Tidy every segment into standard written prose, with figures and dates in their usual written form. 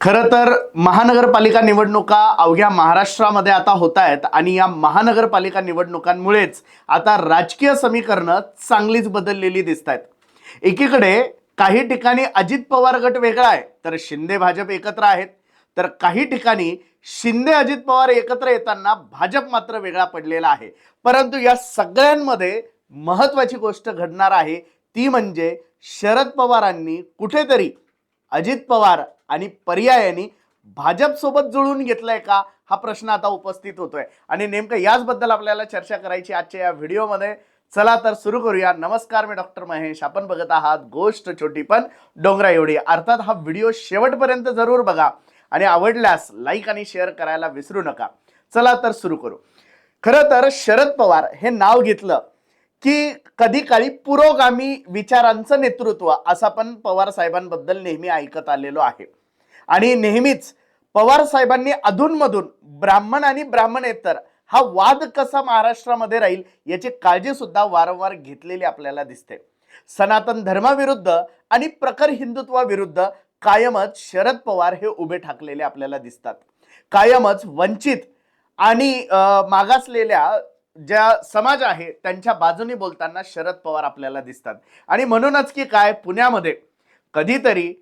खरं तर महानगरपालिका निवडणुका अवघ्या महाराष्ट्रामध्ये आता होत आहेत आणि या महानगरपालिका निवडणुकांमुळेच आता राजकीय समीकरणं चांगलीच बदललेली दिसत आहेत। एकीकडे काही ठिकाणी अजित पवार गट वेगळा आहे तर शिंदे भाजप एकत्र आहेत, तर काही ठिकाणी शिंदे अजित पवार एकत्र येताना भाजप मात्र वेगळा पडलेला आहे। परंतु या सगळ्यांमध्ये महत्त्वाची गोष्ट घडणार आहे ती म्हणजे शरद पवारांनी कुठेतरी अजित पवार आणि पर्यायाने भाजप सोबत जुळून घेतलंय का हा प्रश्न आता उपस्थित होतोय आणि नेमकं याचबद्दल आपल्याला चर्चा करायची आजच्या या व्हिडिओमध्ये। चला तर सुरू करूया। नमस्कार, मी डॉक्टर महेश, आपण बघत आहात गोष्ट छोटी पण डोंगरा एवढी। अर्थात हा व्हिडिओ शेवटपर्यंत जरूर बघा आणि आवडल्यास लाईक आणि शेअर करायला विसरू नका। चला तर सुरू करू। खरं तर शरद पवार हे नाव घेतलं की कधी काळी पुरोगामी विचारांचं नेतृत्व असं आपण पवार साहेबांबद्दल नेहमी ऐकत आलेलो आहे आणि नेहमीच पवार साहेबांनी अधूनमधून ब्राह्मण आणि ब्राह्मणेतर हा वाद कसा महाराष्ट्रामध्ये राहील याची काळजी सुद्धा वारंवार घेतलेली आपल्याला दिसते। सनातन धर्माविरुद्ध आणि प्रखर हिंदुत्वाविरुद्ध कायमच शरद पवार हे उभे ठाकलेले आपल्याला दिसतात। कायमच वंचित आणि मागासलेल्या ज्या समाज आहे त्यांच्या बाजूने बोलताना शरद पवार आपल्याला दिसतात आणि म्हणूनच की काय पुण्यामध्ये कधीतरी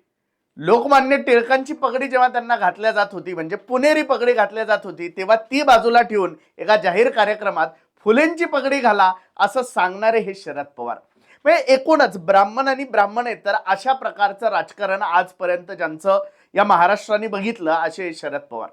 लोकमान्य टिळकांची पगडी जेव्हा त्यांना घातल्या जात होती म्हणजे पुणेरी पगडी घातल्या जात होती तेव्हा ती बाजूला ठेवून एका जाहीर कार्यक्रमात फुलेंची पगडी घाला असं सांगणारे हे शरद पवार। म्हणजे एकूणच ब्राह्मण आणि ब्राह्मणेतर अशा प्रकारचं राजकारण आजपर्यंत ज्यांचं या महाराष्ट्राने बघितलं असे शरद पवार।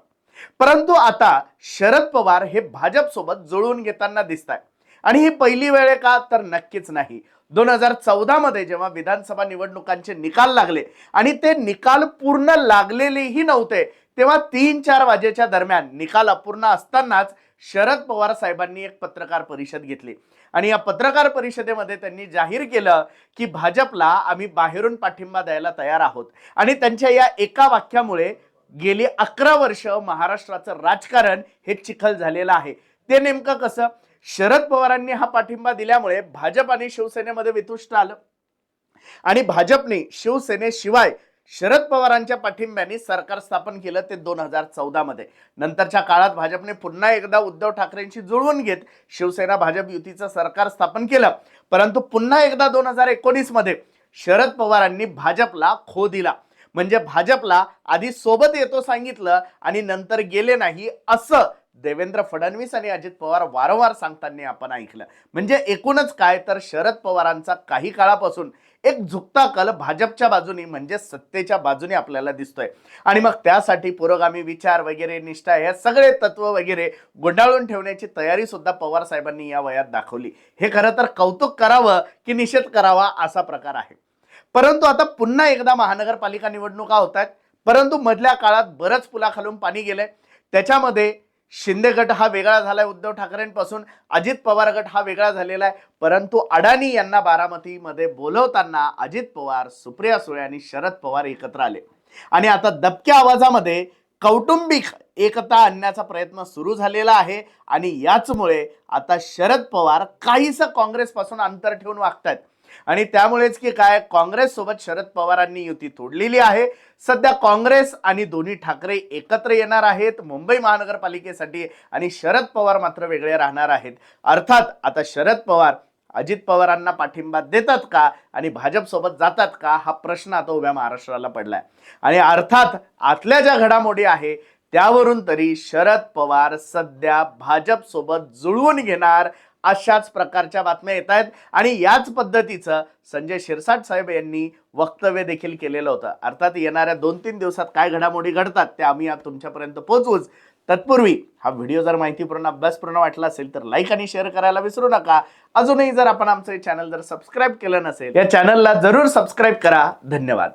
परंतु आता शरद पवार हे भाजप सोबत जुळून घेताना दिसत आहे आणि ही पहिली वेळ का तर नक्कीच नाही। 2014 मध्ये जेव्हा विधानसभा निवडणुकांचे निकाल लागले आणि ते निकाल पूर्ण लागलेलेही नव्हते तेव्हा 3-4 वाजेच्या दरम्यान निकाल अपूर्ण असतानाच शरद पवार साहेबांनी एक पत्रकार परिषद घेतली आणि या पत्रकार परिषदेमध्ये त्यांनी जाहीर केलं की भाजपला आम्ही बाहेरून पाठिंबा द्यायला तयार आहोत आणि त्यांच्या या एका वाक्यामुळे गेली 11 वर्ष महाराष्ट्राचं राजकारण हे चिखल झालेलं आहे। ते नेमकं कसं? शरद पवारांनी हा पाठिंबा दिल्यामुळे भाजप आणि शिवसेनेमध्ये वितुष्ट आलं आणि भाजपने शिवसेनेशिवाय शरद पवारांच्या पाठिंब्याने सरकार स्थापन केलं ते 2014 मध्ये। नंतरच्या काळात भाजपने पुन्हा एकदा उद्धव ठाकरेंशी जुळवून घेत शिवसेना भाजप युतीचं सरकार स्थापन केलं, परंतु पुन्हा एकदा 2019 मध्ये शरद पवारांनी भाजपला खो दिला। म्हणजे भाजपला आधी सोबत येतो सांगितलं आणि नंतर गेले नाही असं देवेंद्र फडणवीस आणि अजित पवार वारंवार सांगताना आपण ऐकलं। म्हणजे एकूणच काय तर शरद पवारांचा काही काळापासून एक झुकता कल भाजपच्या बाजूने म्हणजे सत्तेच्या बाजूने आपल्याला दिसतोय आणि मग त्यासाठी पुरोगामी विचार वगैरे निष्ठा हे सगळे तत्व वगैरे गुंडाळून ठेवण्याची तयारी सुद्धा पवार साहेबांनी या वयात दाखवली। हे खरं तर कौतुक करावं की निषेध करावा असा प्रकार आहे। परंतु आता पुन्हा एकदा महानगरपालिका निवडणुका होत आहेत, परंतु मधल्या काळात बरंच पुलाखालून पाणी गेलंय। त्याच्यामध्ये शिंदे गट हा वेगळा झालाय उद्धव ठाकरेंपासून, अजित पवार गट हा वेगळा झालेला आहे, परंतु अडाणी यांना बारामतीमध्ये बोलवताना अजित पवार, सुप्रिया सुळे आणि शरद पवार एकत्र आले आणि आता दबक्या आवाजामध्ये कौटुंबिक एकता आणण्याचा प्रयत्न सुरू झालेला आहे आणि याचमुळे आता शरद पवार काहीसं काँग्रेसपासून अंतर ठेवून वागतायत आणि त्यामुळेच की काय काँग्रेस सोबत शरद पवारांनी युती तोडलेली आहे। सध्या काँग्रेस आणि दोन्ही ठाकरे एकत्र येणार आहेत मुंबई महानगरपालिकेसाठी आणि शरद पवार मात्र वेगळे राहणार आहेत। अर्थात आता शरद पवार अजित पवारांना पाठिंबा देतात का आणि भाजप सोबत जातात का हा प्रश्न आता उभ्या महाराष्ट्राला पडलाय आणि अर्थात आतल्या ज्या घडामोडी आहे त्यावरून तरी शरद पवार सध्या भाजप सोबत जुळवून घेणार अशाच प्रकारच्या बातम्या येत आहेत आणि याच पद्धतीचं संजय शिरसाट साहेब यांनी वक्तव्य देखील केलेलं होतं। अर्थात येणाऱ्या 2-3 दिवसात काय घडामोडी घडतात ते आम्ही तुमच्यापर्यंत पोहोचवूच। तत्पूर्वी हा व्हिडिओ जर माहितीपूर्ण अभ्यासपूर्ण वाटला असेल तर लाईक आणि शेअर करायला विसरू नका। अजूनही जर आपण आमचं चॅनल जर सबस्क्राईब केलं नसेल या चॅनलला जरूर सबस्क्राईब करा। धन्यवाद।